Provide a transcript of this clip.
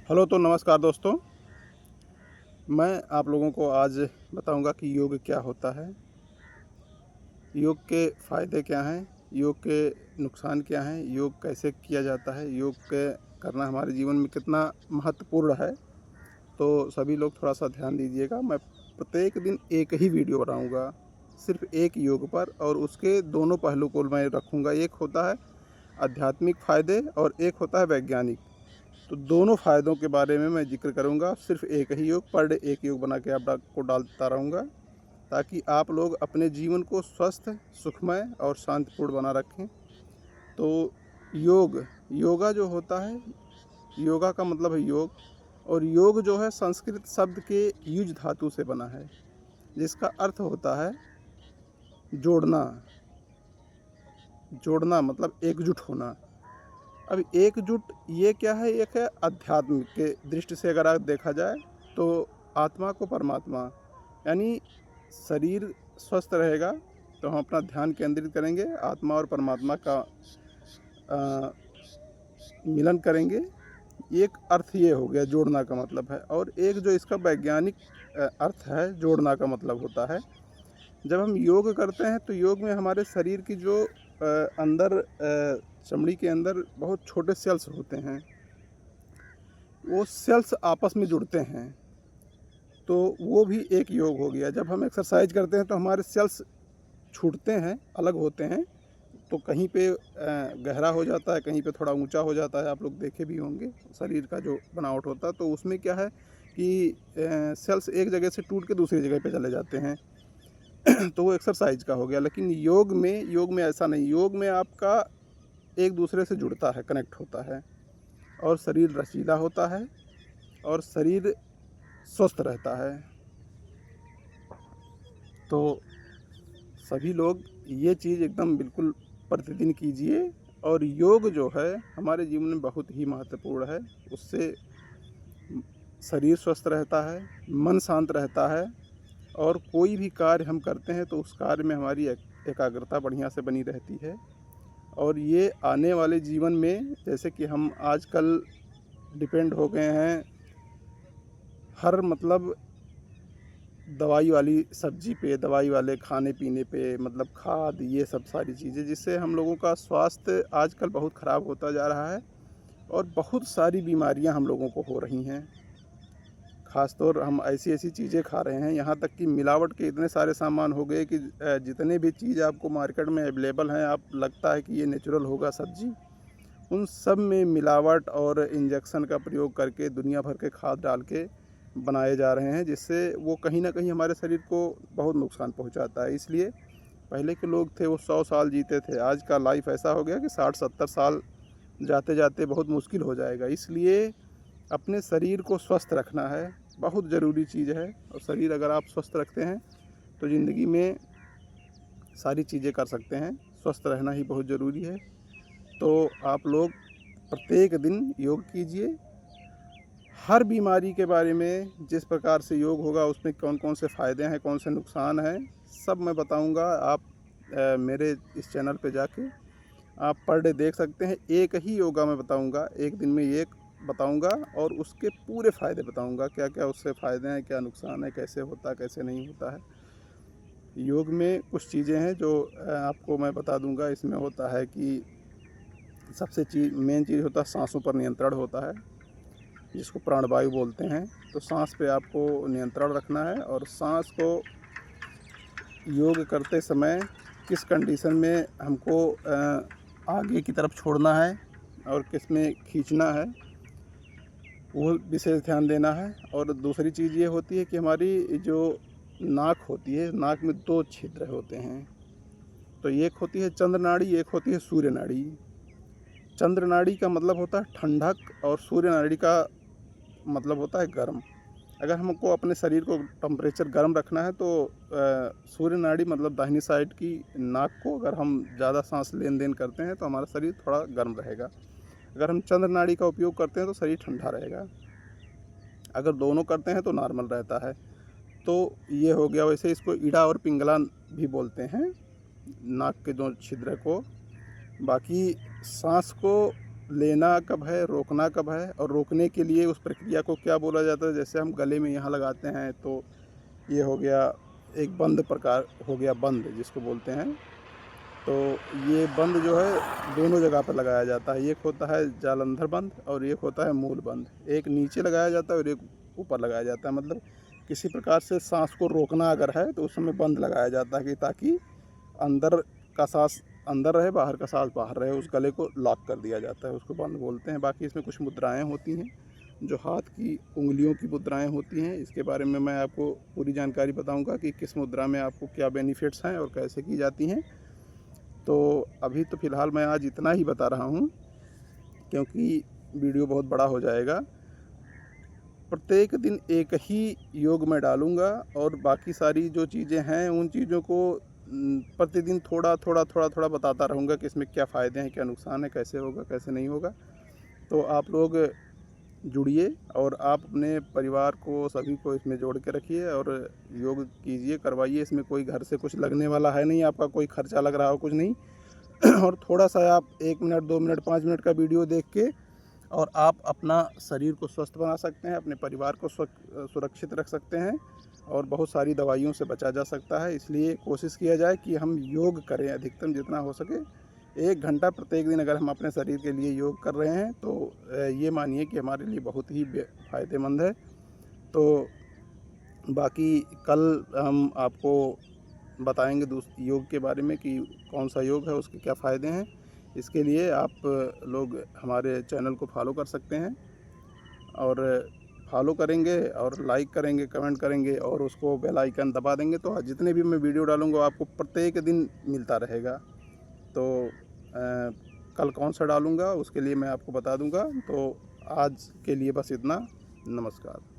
Hello तो नमस्कार दोस्तों। मैं आप लोगों को आज बताऊंगा कि योग क्या होता है, योग के फ़ायदे क्या हैं, योग के नुकसान क्या हैं, योग कैसे किया जाता है, योग के करना हमारे जीवन में कितना महत्वपूर्ण है। तो सभी लोग थोड़ा सा ध्यान दीजिएगा। मैं प्रत्येक दिन एक ही वीडियो बनाऊंगा, सिर्फ एक योग पर, और उसके दोनों पहलू को मैं रखूंगा। एक होता है आध्यात्मिक फ़ायदे और एक होता है वैज्ञानिक। तो दोनों फ़ायदों के बारे में मैं ज़िक्र करूँगा। सिर्फ एक ही योग, पर डे एक योग बना के आपको डालता रहूँगा, ताकि आप लोग अपने जीवन को स्वस्थ, सुखमय और शांतिपूर्ण बना रखें। तो योगा जो होता है, योगा का मतलब है योग, और योग जो है संस्कृत शब्द के युज धातु से बना है, जिसका अर्थ होता है जोड़ना। जोड़ना मतलब एकजुट होना। अब एकजुट ये क्या है? एक है अध्यात्म के दृष्टि से अगर आप देखा जाए तो आत्मा को परमात्मा, यानी शरीर स्वस्थ रहेगा तो हम अपना ध्यान केंद्रित करेंगे, आत्मा और परमात्मा का मिलन करेंगे। एक अर्थ ये हो गया जोड़ना का मतलब है। और एक जो इसका वैज्ञानिक अर्थ है जोड़ना का मतलब होता है, जब हम योग करते हैं तो योग में हमारे शरीर की जो अंदर चमड़ी के अंदर बहुत छोटे सेल्स होते हैं, वो सेल्स आपस में जुड़ते हैं। तो वो भी एक योग हो गया। जब हम एक्सरसाइज करते हैं तो हमारे सेल्स छूटते हैं, अलग होते हैं। तो कहीं पे गहरा हो जाता है, कहीं पे थोड़ा ऊंचा हो जाता है। आप लोग देखे भी होंगे शरीर का जो बनावट होता है। तो उसमें क्या है कि सेल्स एक जगह से टूट के दूसरी जगह पे चले जाते हैं। तो वो एक्सरसाइज का हो गया। लेकिन योग में ऐसा नहीं। योग में आपका एक दूसरे से जुड़ता है, कनेक्ट होता है, और शरीर रसीला होता है और शरीर स्वस्थ रहता है। तो सभी लोग ये चीज़ एकदम बिल्कुल प्रतिदिन कीजिए। और योग जो है हमारे जीवन में बहुत ही महत्वपूर्ण है। उससे शरीर स्वस्थ रहता है, मन शांत रहता है, और कोई भी कार्य हम करते हैं तो उस कार्य में हमारी एकाग्रता बढ़िया से बनी रहती है। और ये आने वाले जीवन में, जैसे कि हम आजकल डिपेंड हो गए हैं हर मतलब दवाई वाली सब्जी पे, दवाई वाले खाने पीने पे, मतलब खाद, ये सब सारी चीज़ें, जिससे हम लोगों का स्वास्थ्य आजकल बहुत ख़राब होता जा रहा है और बहुत सारी बीमारियां हम लोगों को हो रही हैं। ख़ासतौर हम ऐसी ऐसी चीज़ें खा रहे हैं, यहाँ तक कि मिलावट के इतने सारे सामान हो गए कि जितने भी चीज़ आपको मार्केट में अवेलेबल हैं, आप लगता है कि ये नेचुरल होगा सब्जी, उन सब में मिलावट और इंजेक्शन का प्रयोग करके दुनिया भर के खाद डाल के बनाए जा रहे हैं, जिससे वो कहीं ना कहीं हमारे शरीर को बहुत नुकसान पहुंचाता है। इसलिए पहले के लोग थे वो 100 साल जीते थे। आज का लाइफ ऐसा हो गया कि 60-70 साल जाते जाते बहुत मुश्किल हो जाएगा। इसलिए अपने शरीर को स्वस्थ रखना है, बहुत ज़रूरी चीज़ है। और शरीर अगर आप स्वस्थ रखते हैं तो ज़िंदगी में सारी चीज़ें कर सकते हैं। स्वस्थ रहना ही बहुत ज़रूरी है। तो आप लोग प्रत्येक दिन योग कीजिए। हर बीमारी के बारे में जिस प्रकार से योग होगा उसमें कौन कौन से फ़ायदे हैं, कौन से नुकसान हैं, सब मैं बताऊंगा। आप मेरे इस चैनल पे जाके आप पर डे देख सकते हैं। एक ही योगा मैं बताऊंगा, एक दिन में एक बताऊंगा, और उसके पूरे फ़ायदे बताऊंगा, क्या क्या उससे फ़ायदे हैं, क्या नुकसान है, कैसे होता है, कैसे नहीं होता है। योग में कुछ चीज़ें हैं जो आपको मैं बता दूंगा। इसमें होता है कि सबसे मेन चीज़ होता है सांसों पर नियंत्रण होता है, जिसको प्राणवायु बोलते हैं। तो सांस पे आपको नियंत्रण रखना है, और सांस को योग करते समय किस कंडीशन में हमको आगे की तरफ छोड़ना है और किस में खींचना है, वो विशेष ध्यान देना है। और दूसरी चीज़ ये होती है कि हमारी जो नाक होती है, नाक में 2 छिद्र होते हैं। तो एक होती है चंद्र नाड़ी, एक होती है सूर्य नाड़ी। चंद्र नाड़ी का मतलब होता है ठंडक, और सूर्य नाड़ी का मतलब होता है गर्म। अगर हमको अपने शरीर को टेम्परेचर गर्म रखना है तो सूर्य नाड़ी मतलब दाहिनी साइड की नाक को अगर हम ज़्यादा सांस लेन देन करते हैं तो हमारा शरीर थोड़ा गर्म रहेगा। अगर हम चंद्र नाड़ी का उपयोग करते हैं तो शरीर ठंडा रहेगा। अगर दोनों करते हैं तो नॉर्मल रहता है। तो ये हो गया। वैसे इसको ईड़ा और पिंगला भी बोलते हैं, नाक के 2 छिद्र को। बाकी सांस को लेना कब है, रोकना कब है, और रोकने के लिए उस प्रक्रिया को क्या बोला जाता है। जैसे हम गले में यहाँ लगाते हैं तो ये हो गया एक बंद प्रकार हो गया, बंद जिसको बोलते हैं। तो ये बंद जो है दोनों जगह पर लगाया जाता है। एक होता है जालंधर बंद और एक होता है मूल बंद। एक नीचे लगाया जाता है और एक ऊपर लगाया जाता है। मतलब किसी प्रकार से सांस को रोकना अगर है तो उस समय बंद लगाया जाता है कि ताकि अंदर का सांस अंदर रहे, बाहर का सांस बाहर रहे। उस गले को लॉक कर दिया जाता है, उसको बंद बोलते हैं। बाकी इसमें कुछ मुद्राएं होती हैं जो हाथ की उंगलियों की मुद्राएं होती हैं। इसके बारे में मैं आपको पूरी जानकारी बताऊंगा कि किस मुद्रा में आपको क्या बेनिफिट्स हैं और कैसे की जाती हैं। तो अभी तो फ़िलहाल मैं आज इतना ही बता रहा हूँ, क्योंकि वीडियो बहुत बड़ा हो जाएगा। प्रत्येक दिन एक ही योग मैं डालूँगा और बाकी सारी जो चीज़ें हैं उन चीज़ों को प्रतिदिन थोड़ा बताता रहूँगा कि इसमें क्या फ़ायदे हैं, क्या नुकसान है, कैसे होगा, कैसे नहीं होगा। तो आप लोग जुड़िए और आप अपने परिवार को, सभी को इसमें जोड़ के रखिए और योग कीजिए, करवाइए। इसमें कोई घर से कुछ लगने वाला है नहीं, आपका कोई खर्चा लग रहा हो कुछ नहीं। और थोड़ा-सा आप 1 मिनट, 2 मिनट, 5 मिनट का वीडियो देख के और आप अपना शरीर को स्वस्थ बना सकते हैं, अपने परिवार को सुरक्षित रख सकते हैं और बहुत सारी दवाइयों से बचा जा सकता है। इसलिए कोशिश किया जाए कि हम योग करें अधिकतम जितना हो सके। 1 घंटा प्रत्येक दिन अगर हम अपने शरीर के लिए योग कर रहे हैं तो ये मानिए कि हमारे लिए बहुत ही फ़ायदेमंद है। तो बाकी कल हम आपको बताएंगे योग के बारे में कि कौन सा योग है, उसके क्या फ़ायदे हैं। इसके लिए आप लोग हमारे चैनल को फॉलो कर सकते हैं और फॉलो करेंगे और लाइक करेंगे, कमेंट करेंगे और उसको बेल आइकन दबा देंगे तो जितने भी मैं वीडियो डालूँगा आपको प्रत्येक दिन मिलता रहेगा। तो कल कौन सा डालूँगा उसके लिए मैं आपको बता दूँगा। तो आज के लिए बस इतना। नमस्कार।